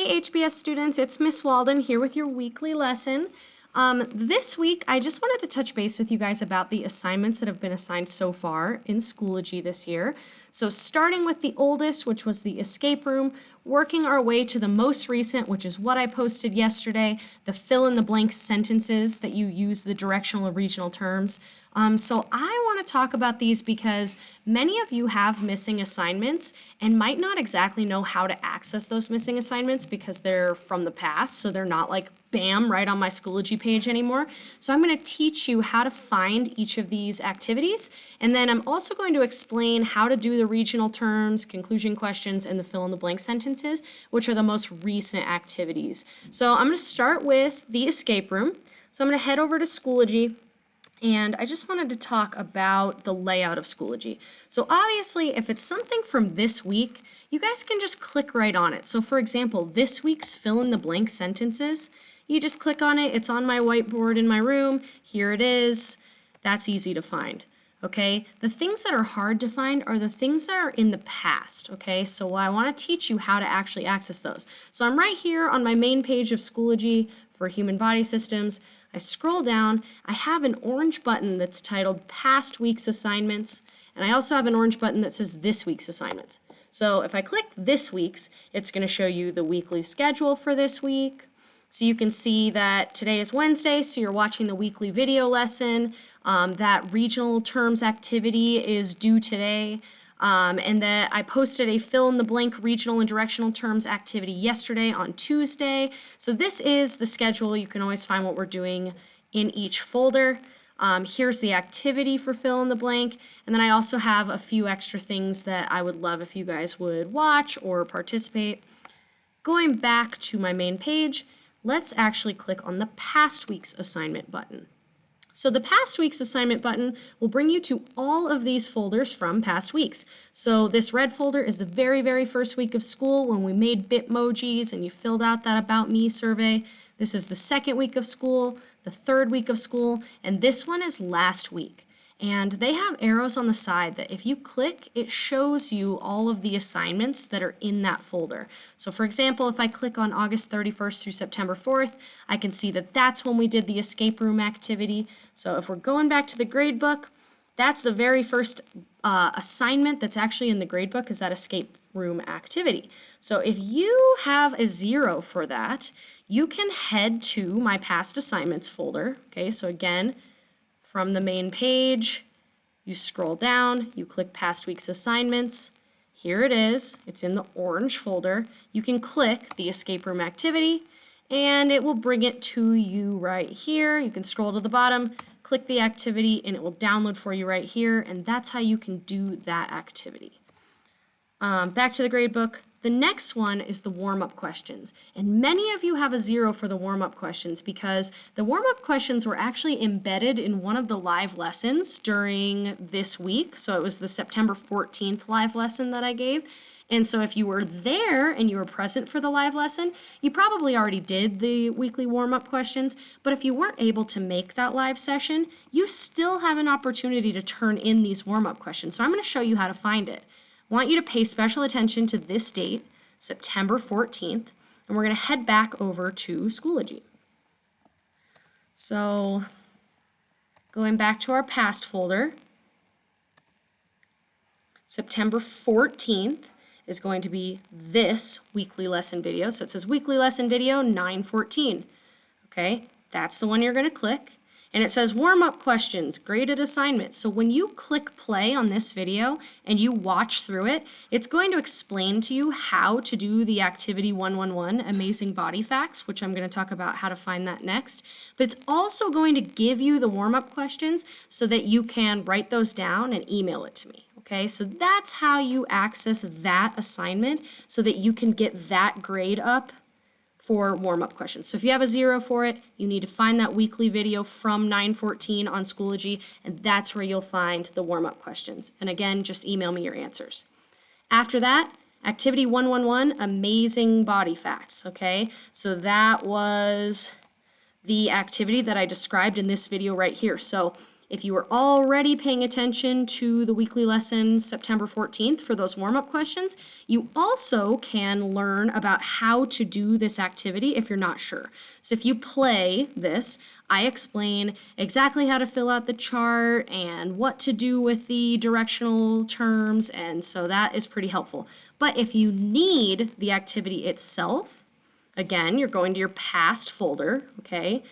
Hey HBS students, it's Miss Walden here with your weekly lesson. This week, I just wanted to touch base with you guys about the assignments that have been assigned so far in Schoology this year. So starting with the oldest, which was the escape room, working our way to the most recent, which is what I posted yesterday, the fill-in-the-blank sentences that you use the directional or regional terms. So I want to talk about these because many of you have missing assignments and might not exactly know how to access those missing assignments because they're from the past, so they're not like bam, right on my Schoology page anymore. So I'm going to teach you how to find each of these activities, and then I'm also going to explain how to do the regional terms, conclusion questions, and the fill-in-the-blank sentences, which are the most recent activities. So I'm going to start with the escape room. So I'm going to head over to Schoology. And I just wanted to talk about the layout of Schoology. So obviously, if it's something from this week, you guys can just click right on it. So for example, this week's fill-in-the-blank sentences, you just click on it. It's on my whiteboard in my room. Here it is. That's easy to find. Okay, the things that are hard to find are the things that are in the past, okay? So I want to teach you how to actually access those. So I'm right here on my main page of Schoology for Human Body Systems. I scroll down, I have an orange button that's titled Past Week's Assignments, and I also have an orange button that says This Week's Assignments. So if I click This Week's, it's going to show you the weekly schedule for this week. So you can see that today is Wednesday, so you're watching the weekly video lesson. That regional terms activity is due today. And that I posted a fill-in-the-blank regional and directional terms activity yesterday on Tuesday. So this is the schedule. You can always find what we're doing in each folder. Here's the activity for fill-in-the-blank. And then I also have a few extra things that I would love if you guys would watch or participate. Going back to my main page, let's actually click on the past week's assignment button. So the past week's assignment button will bring you to all of these folders from past weeks. So this red folder is the very, very first week of school when we made Bitmojis and you filled out that About Me survey. This is the second week of school, the third week of school, and this one is last week. And they have arrows on the side that if you click, it shows you all of the assignments that are in that folder. So for example, if I click on August 31st through September 4th, I can see that that's when we did the escape room activity. So if we're going back to the gradebook, that's the very first assignment that's actually in the gradebook is that escape room activity. So if you have a 0 for that, you can head to my past assignments folder. Okay, so again, from the main page, you scroll down, you click past week's assignments. Here it is. It's in the orange folder. You can click the escape room activity and it will bring it to you right here. You can scroll to the bottom, click the activity, and it will download for you right here, and that's how you can do that activity. Back to the gradebook. The next one is the warm-up questions, and many of you have a 0 for the warm-up questions because the warm-up questions were actually embedded in one of the live lessons during this week. So it was the September 14th live lesson that I gave. And so if you were there and you were present for the live lesson, you probably already did the weekly warm-up questions. But if you weren't able to make that live session, you still have an opportunity to turn in these warm-up questions. So I'm going to show you how to find it. I want you to pay special attention to this date, September 14th, and we're going to head back over to Schoology. So going back to our past folder, September 14th is going to be this weekly lesson video. So it says weekly lesson video 9:14. Okay, that's the one you're going to click. And it says warm-up questions, graded assignments. So when you click play on this video and you watch through it, it's going to explain to you how to do the activity 111, Amazing Body Facts, which I'm going to talk about how to find that next. But it's also going to give you the warm-up questions so that you can write those down and email it to me. Okay, so that's how you access that assignment so that you can get that grade up for warm-up questions. So if you have a 0 for it, you need to find that weekly video from 9:14 on Schoology, and that's where you'll find the warm-up questions. And again, just email me your answers. After that, activity 111, Amazing Body Facts, okay? So that was the activity that I described in this video right here. So if you were already paying attention to the weekly lesson September 14th for those warm-up questions, you also can learn about how to do this activity if you're not sure. So if you play this, I explain exactly how to fill out the chart and what to do with the directional terms, and so that is pretty helpful. But if you need the activity itself, again, you're going to your past folder, okay?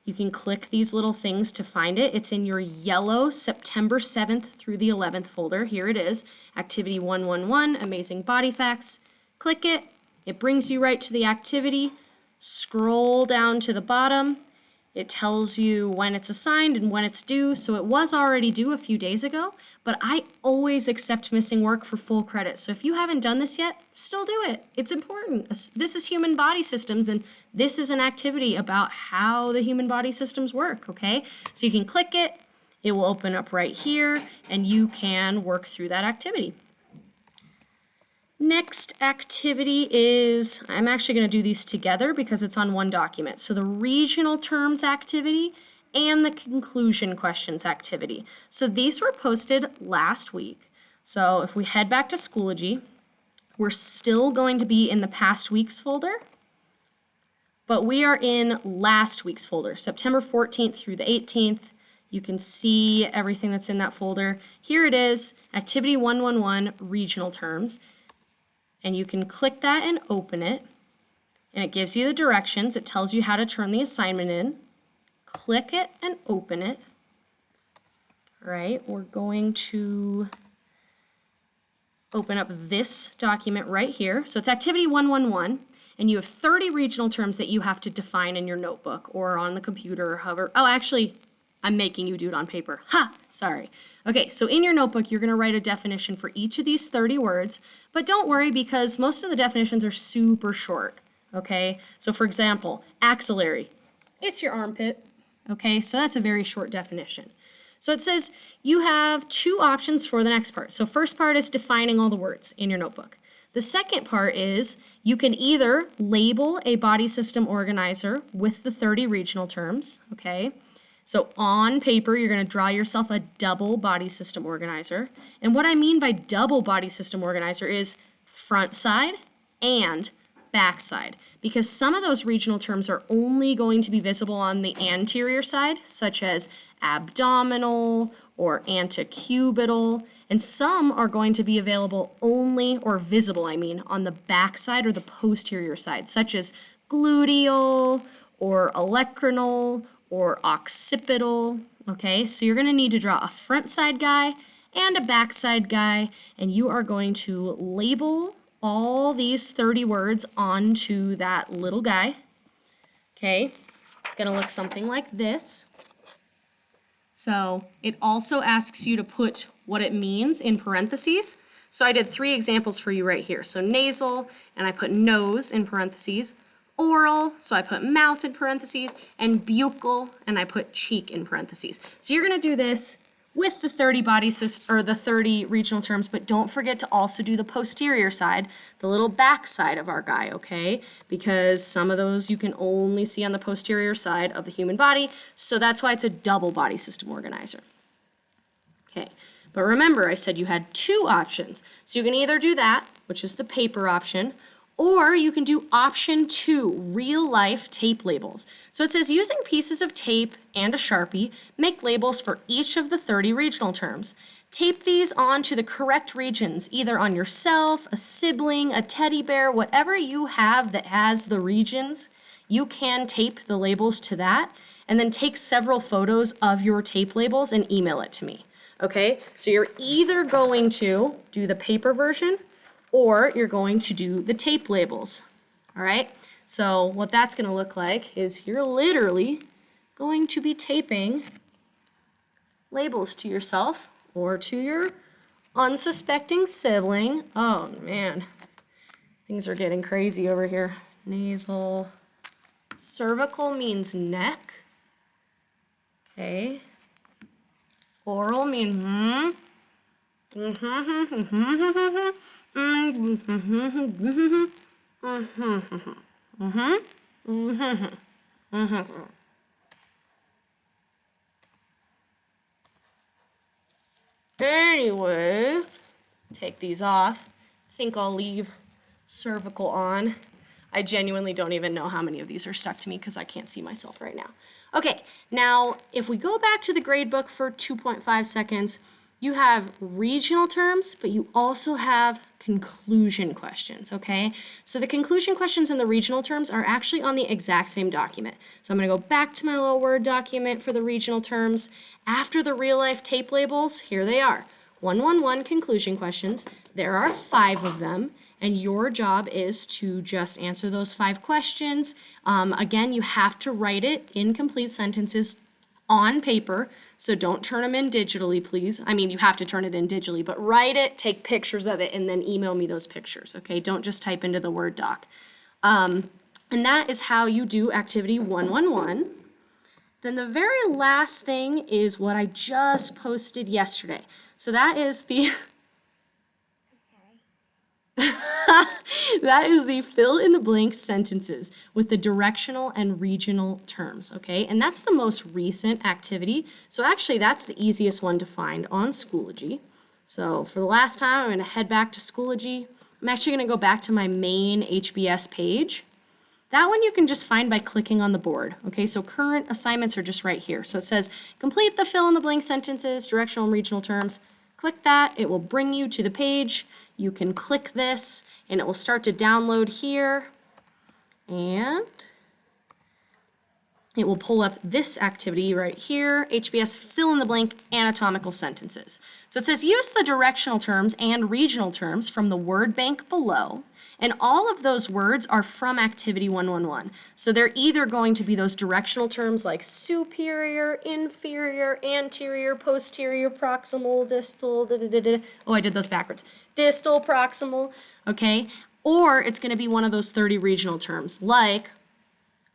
You can click these little things to find it. It's in your yellow September 7th through the 11th folder. Here it is, Activity 111, Amazing Body Facts. Click it. It brings you right to the activity. Scroll down to the bottom. It tells you when it's assigned and when it's due. So it was already due a few days ago, but I always accept missing work for full credit. So if you haven't done this yet, still do it. It's important. This is human body systems, and this is an activity about how the human body systems work, okay? So you can click it. It will open up right here, and you can work through that activity. Next activity is, I'm actually going to do these together because it's on one document. So the regional terms activity and the conclusion questions activity. So these were posted last week. So if we head back to Schoology, we're still going to be in the past week's folder, but we are in last week's folder, September 14th through the 18th. You can see everything that's in that folder. Here it is, Activity 111, regional terms. And you can click that and open it, and it gives you the directions. It tells you how to turn the assignment in. Click it and open it. All right, we're going to open up this document right here. So it's Activity 111, and you have 30 regional terms that you have to define in your notebook or on the computer or however. Oh, actually, I'm making you do it on paper. Ha! Sorry. Okay, so in your notebook, you're going to write a definition for each of these 30 words, but don't worry because most of the definitions are super short, okay? So for example, axillary, it's your armpit, okay? So that's a very short definition. So it says you have two options for the next part. So first part is defining all the words in your notebook. The second part is you can either label a body system organizer with the 30 regional terms, okay? So on paper, you're going to draw yourself a double body system organizer. And what I mean by double body system organizer is front side and back side, because some of those regional terms are only going to be visible on the anterior side, such as abdominal or antecubital, and some are going to be available only, or visible, on the back side or the posterior side, such as gluteal or olecramal or occipital, okay? So you're gonna need to draw a front side guy and a back side guy, and you are going to label all these 30 words onto that little guy, okay? It's gonna look something like this. So it also asks you to put what it means in parentheses. So I did 3 examples for you right here. So nasal, and I put nose in parentheses. Oral, so I put mouth in parentheses, and buccal, and I put cheek in parentheses. So you're going to do this with the 30 the 30 regional terms, but don't forget to also do the posterior side, the little back side of our guy, okay? Because some of those you can only see on the posterior side of the human body, so that's why it's a double body system organizer. Okay, but remember I said you had 2 options. So you can either do that, which is the paper option, or you can do option 2, real life tape labels. So it says using pieces of tape and a Sharpie, make labels for each of the 30 regional terms. Tape these onto the correct regions, either on yourself, a sibling, a teddy bear, whatever you have that has the regions, you can tape the labels to that, and then take several photos of your tape labels and email it to me. Okay, so you're either going to do the paper version or you're going to do the tape labels, all right? So what that's gonna look like is you're literally going to be taping labels to yourself or to your unsuspecting sibling. Oh man, things are getting crazy over here. Nasal, cervical means neck, okay? Oral means Anyway, take these off. Think I'll leave cervical on. I genuinely don't even know how many of these are stuck to me because I can't see myself right now. Okay, now if we go back to the grade book for 2.5 seconds, you have regional terms, but you also have conclusion questions, okay? So the conclusion questions and the regional terms are actually on the exact same document. So I'm gonna go back to my little Word document for the regional terms. After the real life tape labels, here they are. 111 conclusion questions. There are 5 of them, and your job is to just answer those 5 questions. Again, you have to write it in complete sentences on paper, so don't turn them in digitally, please. I mean, you have to turn it in digitally, but write it, take pictures of it, and then email me those pictures, okay? Don't just type into the Word doc. And that is how you do activity 111. Then the very last thing is what I just posted yesterday. So that is the that is the fill in the blank sentences with the directional and regional terms, okay? And that's the most recent activity. So actually that's the easiest one to find on Schoology. So for the last time, I'm gonna head back to Schoology. I'm actually gonna go back to my main HBS page. That one you can just find by clicking on the board, okay? So current assignments are just right here. So it says, complete the fill in the blank sentences, directional and regional terms. Click that, it will bring you to the page. You can click this and it will start to download here. And it will pull up this activity right here, HBS fill in the blank anatomical sentences. So it says use the directional terms and regional terms from the word bank below. And all of those words are from activity 111. So they're either going to be those directional terms like superior, inferior, anterior, posterior, proximal, distal, oh, I did those backwards. Distal, proximal, okay? Or it's going to be one of those 30 regional terms like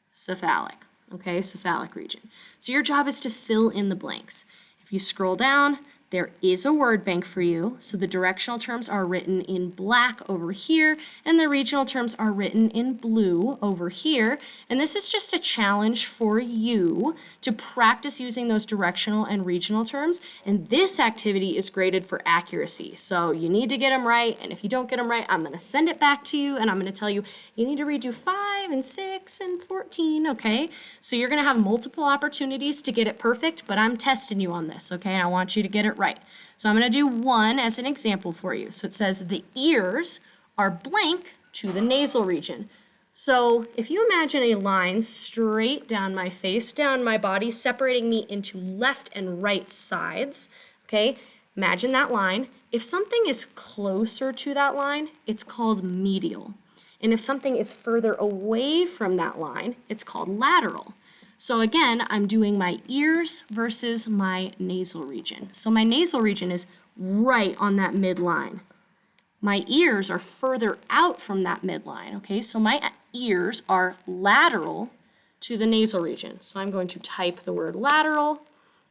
cephalic. Okay, cephalic region. So your job is to fill in the blanks. If you scroll down, there is a word bank for you. So the directional terms are written in black over here, and the regional terms are written in blue over here. And this is just a challenge for you to practice using those directional and regional terms. And this activity is graded for accuracy. So you need to get them right. And if you don't get them right, I'm going to send it back to you, and I'm going to tell you, you need to redo 5 and 6 and 14, okay? So you're going to have multiple opportunities to get it perfect, but I'm testing you on this, okay? I want you to get it right. So I'm going to do one as an example for you. So it says the ears are blank to the nasal region. So if you imagine a line straight down my face, down my body, separating me into left and right sides, okay? Imagine that line. If something is closer to that line, it's called medial. And if something is further away from that line, it's called lateral. So again, I'm doing my ears versus my nasal region. So my nasal region is right on that midline. My ears are further out from that midline, okay? So my ears are lateral to the nasal region. So I'm going to type the word lateral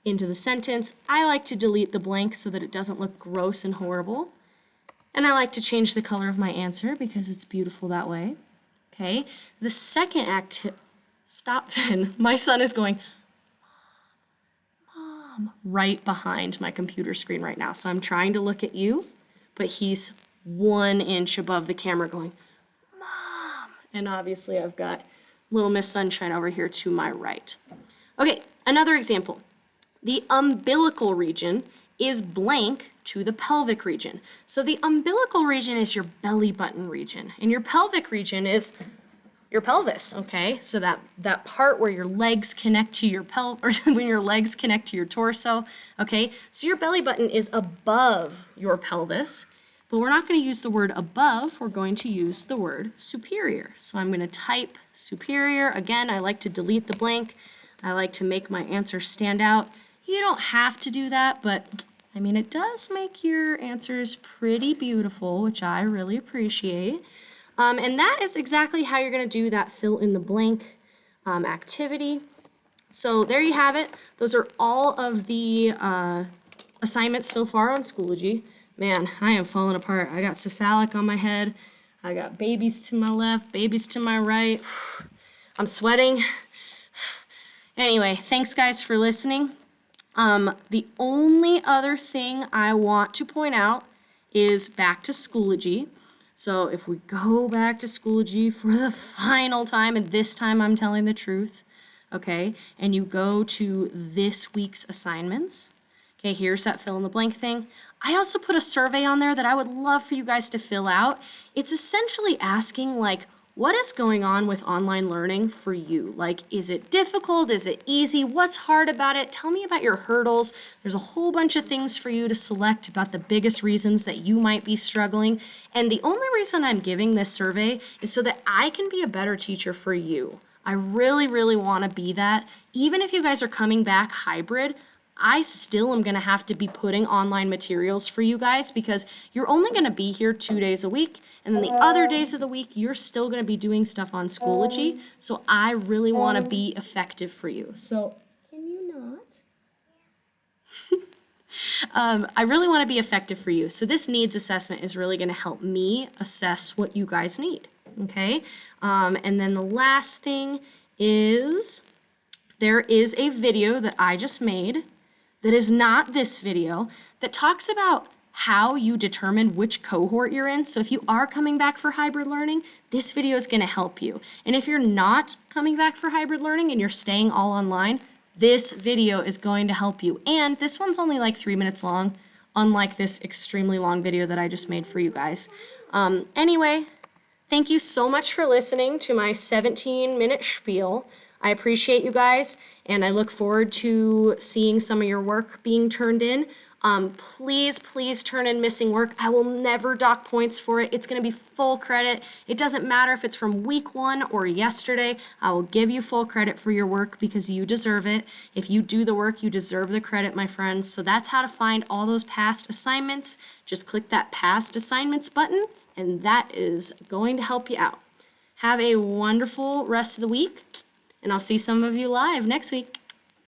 into the sentence. I like to delete the blank so that it doesn't look gross and horrible. And I like to change the color of my answer because it's beautiful that way, okay? The second stop then. My son is going, Mom, right behind my computer screen right now. So I'm trying to look at you, but he's 1 inch above the camera going, Mom. And obviously I've got little Miss Sunshine over here to my right. Okay, another example. The umbilical region is blank to the pelvic region. So the umbilical region is your belly button region, and your pelvic region is your pelvis, okay? So that part where your legs connect to your or when your legs connect to your torso, okay? So your belly button is above your pelvis, but we're not going to use the word above, we're going to use the word superior. So I'm going to type superior. Again, I like to delete the blank. I like to make my answer stand out. You don't have to do that, but I mean, it does make your answers pretty beautiful, which I really appreciate. And that is exactly how you're going to do that fill in the blank activity. So there you have it. Those are all of the assignments so far on Schoology. Man, I am falling apart. I got cephalic on my head. I got babies to my left, babies to my right. I'm sweating. Anyway, thanks guys for listening. The only other thing I want to point out is back to Schoology. So if we go back to Schoology for the final time, and this time I'm telling the truth, okay, and you go to this week's assignments, okay, here's that fill in the blank thing. I also put a survey on there that I would love for you guys to fill out. It's essentially asking, like, what is going on with online learning for you? Like, is it difficult? Is it easy? What's hard about it? Tell me about your hurdles. There's a whole bunch of things for you to select about the biggest reasons that you might be struggling. And the only reason I'm giving this survey is so that I can be a better teacher for you. I really, really want to be that. Even if you guys are coming back hybrid, I still am going to have to be putting online materials for you guys because you're only going to be here 2 days a week. And then the other days of the week, you're still going to be doing stuff on Schoology. So I really want to be effective for you. So can you not? I really want to be effective for you. So this needs assessment is really going to help me assess what you guys need. Okay. And then the last thing is there is a video that I just made that is not this video that talks about how you determine which cohort you're in. So if you are coming back for hybrid learning, this video is going to help you. And if you're not coming back for hybrid learning and you're staying all online, this video is going to help you. And this one's only like 3 minutes long, unlike this extremely long video that I just made for you guys. Anyway, thank you so much for listening to my 17-minute spiel. I appreciate you guys, and I look forward to seeing some of your work being turned in. Please, please turn in missing work. I will never dock points for it. It's going to be full credit. It doesn't matter if it's from week 1 or yesterday. I will give you full credit for your work because you deserve it. If you do the work, you deserve the credit, my friends. So that's how to find all those past assignments. Just click that past assignments button, and that is going to help you out. Have a wonderful rest of the week. And I'll see some of you live next week.